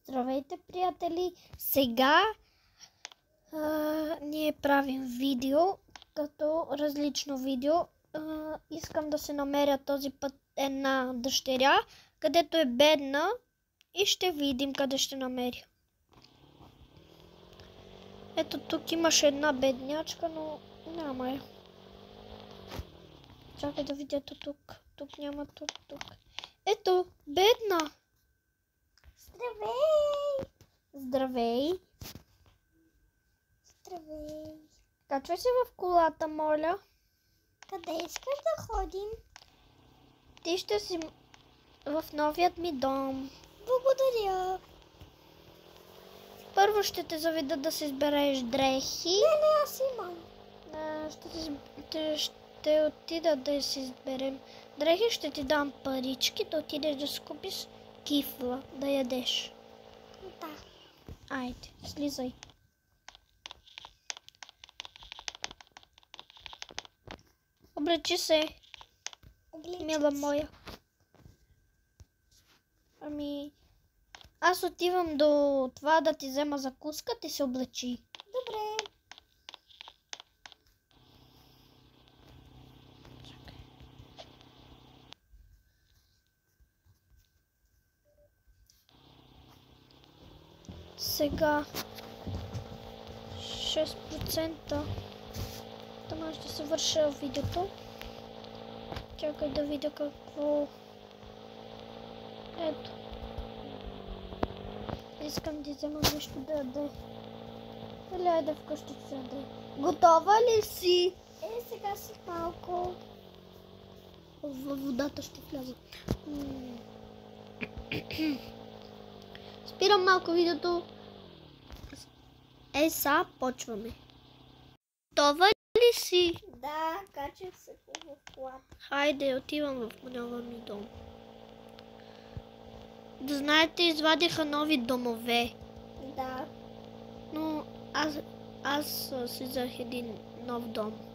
Здравейте, приятели! Сега ние правим видео, като различно видео. Искам да се намеря този път една дъщеря, където е бедна и ще видим къде ще намеря. Ето тук имаше една беднячка, но няма я. Чакай да видя тук. Тук няма, тук. Ето, бедна! Здравей! Здравей! Здравей! Качвай се в колата, моля. Къде искаш да ходим? Ти ще си в новият ми дом. Благодаря. Първо ще те заведа да си избереш дрехи. Не, аз имам. Ще отида да си изберем дрехи, ще ти дам парички, да отидеш да си купиш кифла, да ядеш. Да. Айде, слизай. Облечи се, мила моя. Ами, аз отивам до това да ти взема закуска, ти се облечи. Добре. Сега 6%. Тама ще се върша видеото. Чакай да видя какво. Ето. Искам да взема нещо да яде. Или айде вкъщи се яде. Готова ли си? Сега си малко. Във водата ще вляза. Спирам малко видеото. Са, почваме. Готова ли си? Да, качих се в колата. Хайде, отивам в новия ми дом. Да знаете, извадиха нови домове. Да. Но аз си взех един нов дом.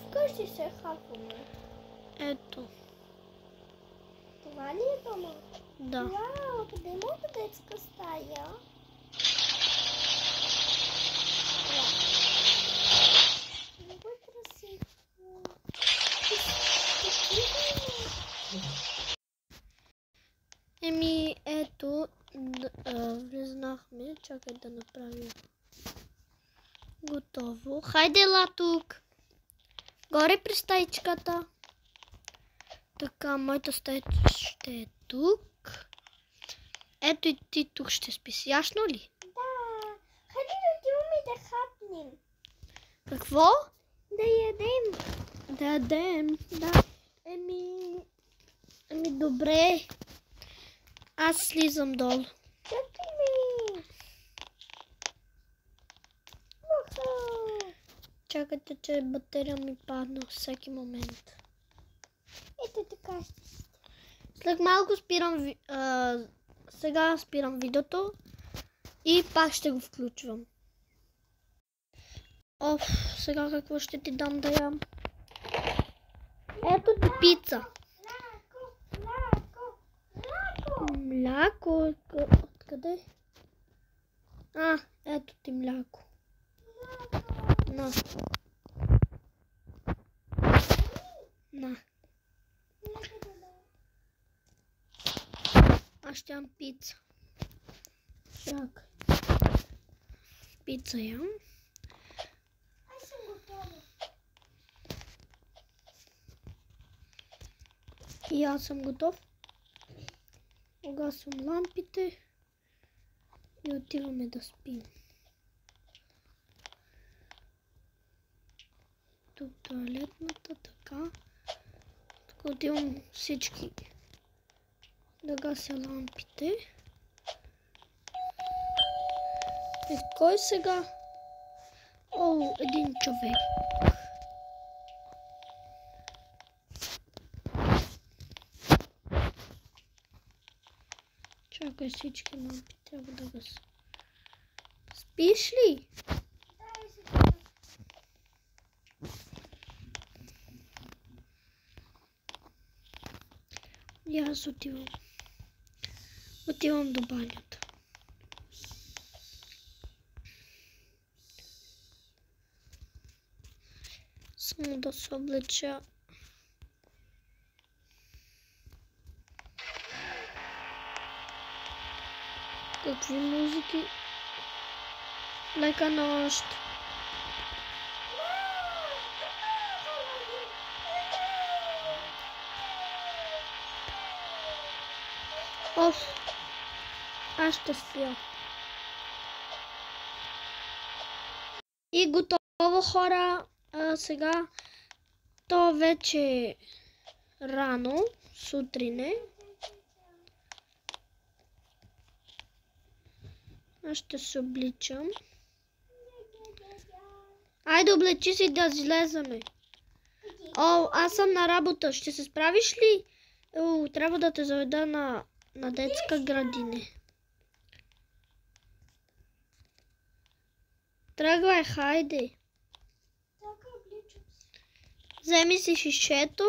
Вкъщи се хапваме. Ето. Това ли е дома? Да. Вау, къде има детска стая? Много е красиво. Ето, влезнахме. Чакай да направя. Готово. Хайде, ела тук. Горе при стаичката. Така, моята стаичка ще е тук. Ето и ти тук ще спиш. Ясно ли? Да. Хайде да отиваме и да хапнем. Какво? Да ядем. Да ядем. Да. Добре. Аз слизам долу. Чакай ми. Чакайте, че батерия ми падна всеки момент. Ето така. След малко сега спирам видеото и пак ще го включвам. Сега какво ще ти дам да ям? Ето ти пица. Мляко? Откъде? Ето ти мляко. На. Аз ще ям пица. Чакай. Пица ям. Аз съм готова. И аз съм готов. Угасвам лампите и отиваме да спим. Тук тоалетната, така. Тук отивам всички да гася лампите. Кой сега? Един човек. Чакай, всички лампи трябва да гаса. Спиш ли? И аз отивам. Отивам до банята. Само да се облеча. Какви музики? Лека нощ. Оф. Аз ще спя. И готово, хора. Сега то вече е рано, сутрин е. Аз ще се обличам. Айде, облечи си да излезаме. О, аз съм на работа. Ще се справиш ли? Трябва да те заведа на детска градина. Тръгвай, хайде. Вземи си шишето.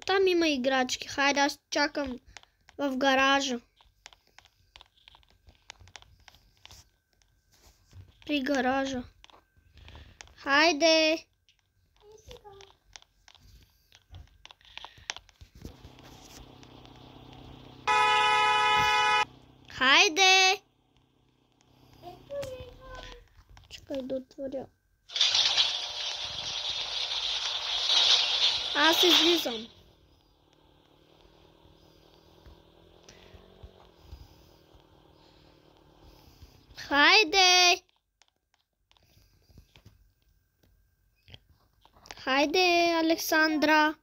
Там има играчки. Хайде, аз чакам в гаража. При гаража. Хайде. Хайде. Чакай да отворя. Аз излизам. Хайде. Хайде, Александра.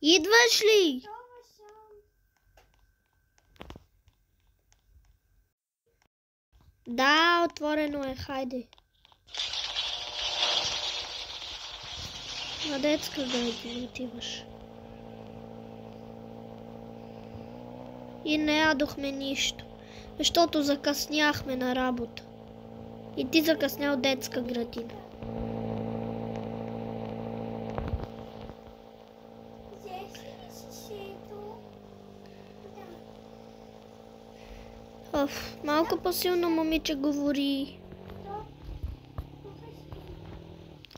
Идваш ли? Да, отворено е, хайде. На детска градина отиваш. И не ядохме нищо, защото закъсняхме на работа. И ти закъсня от детска градина. Малко по-силно, момиче, говори.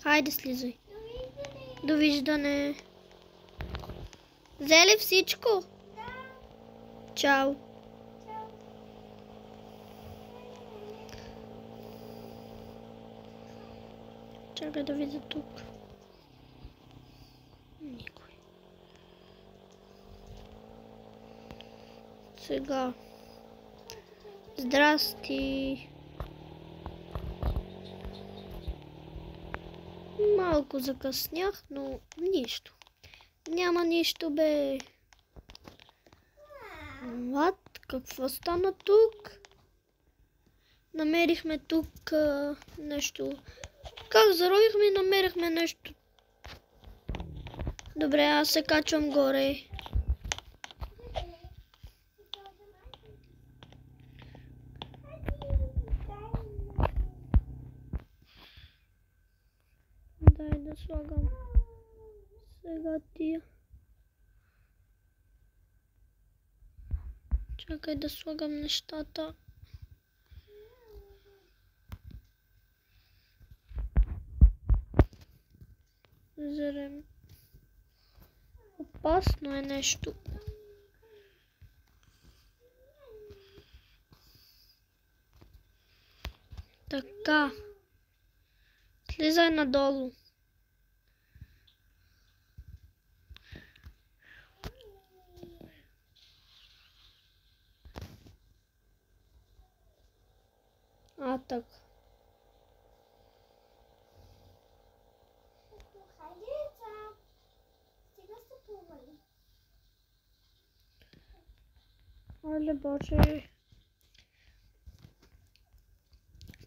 Хайде, слизай. Довиждане. Взе ли всичко? Чао. Чакай да видя тук. Никой. Сега. Здрасти. Малко закъснях, но нищо. Няма нищо, бе. What? Какво стана тук? Намерихме тук нещо. Как заровихме и намерихме нещо. Добре, аз се качвам горе. Дай да слагам сега тия. Чакай да слагам нещата. Зрем. Опасно е нещо. Така. Слизай надолу. Так. Але боже.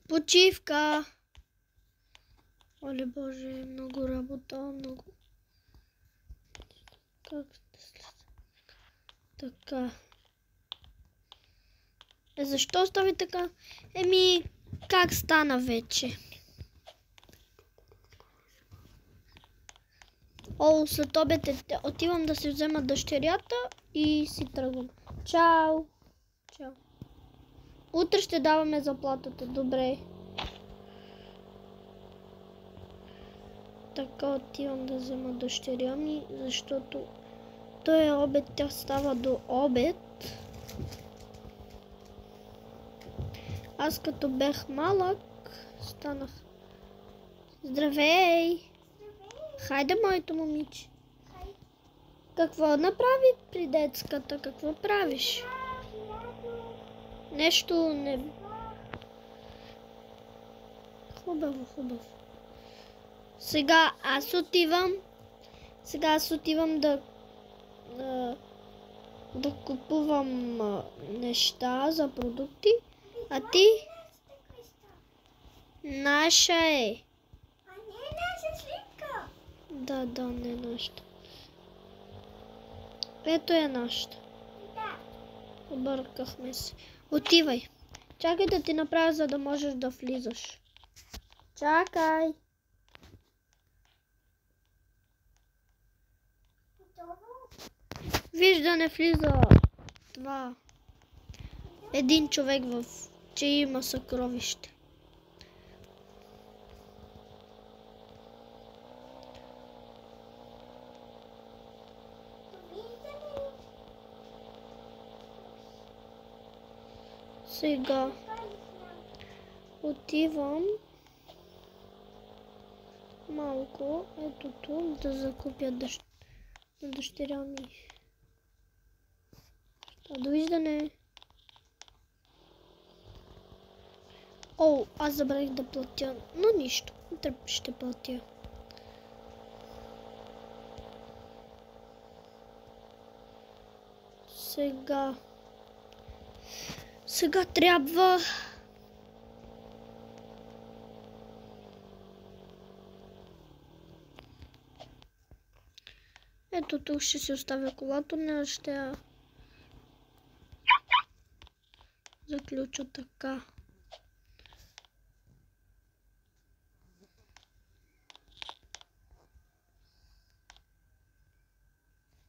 Почивка. Але боже, много работа, много. Как да след? Така. Защо остави така? Как стана вече? О, след обед отивам да си взема дъщерята и си тръгвам. Чао! Чао. Утре ще даваме заплатата. Добре. Така отивам да взема дъщеря ми, защото той е обед, тя става до обед. Аз като бях малък, станах. Здравей! Хайде, моето момиче. Какво направи при детската? Какво правиш? Нещо не... Хубаво, хубаво. Сега аз отивам да купувам неща за продукти. А ти? Наша е. А не е наша слика. Да, не е нашата. Ето е нашата. Да. Объркахме се. Отивай. Чакай да ти направя, за да можеш да влизаш. Чакай. Виж да не влиза това. Един човек че има съкровище. Сега отивам малко, ето тук, да закупя на дъщеря ми. Довиждане. О, аз забравих да платя, но нищо, ще платя. Сега трябва... Ето тук ще си оставя колата, не ще я заключа така.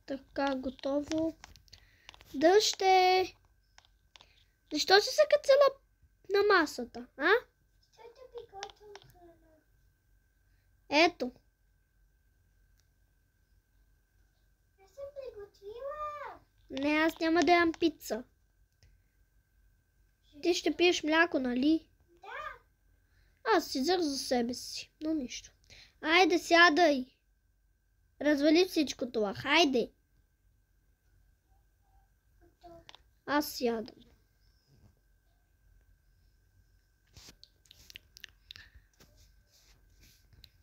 Така, готово. Дъще! Защо си се кацала на масата, а? Защото приготвям храна. Ето. Аз съм приготвила. Не, аз няма да ям пица. Ти ще пиеш мляко, нали? Да. Аз си взех за себе си, но нищо. Айде, сядай. Развали всичко това. Хайде. Аз сядам.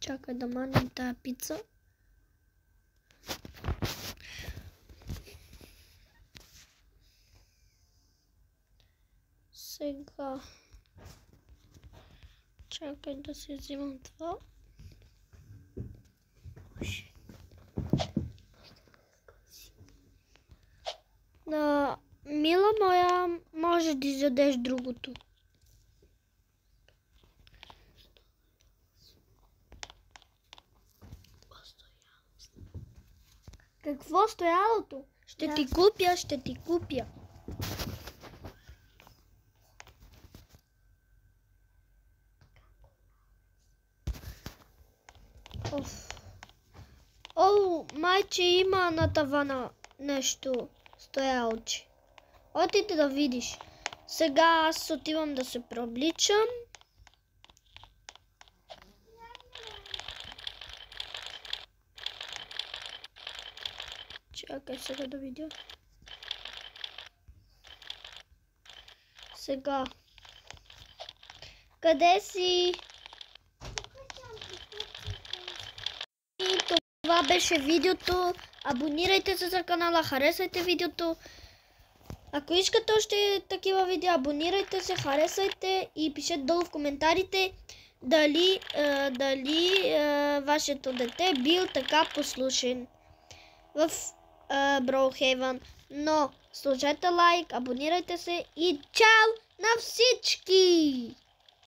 Чакай да манем тая пица. Сега. Чакай да си взимам това. Мила моя, може да изядеш другото. Какво стоялото? Ще ти купя. О, майче, има на тавана нещо стоялче. Отиде да видиш. Сега аз отивам да се преобличам. Чакай сега да видя. Сега. Къде си? И това беше видеото. Абонирайте се за канала, харесайте видеото. Ако искате още такива видеа, абонирайте се, харесайте и пишете долу в коментарите дали вашето дете бил така послушен в Brawlhaven. Но сложете лайк, абонирайте се и чао на всички!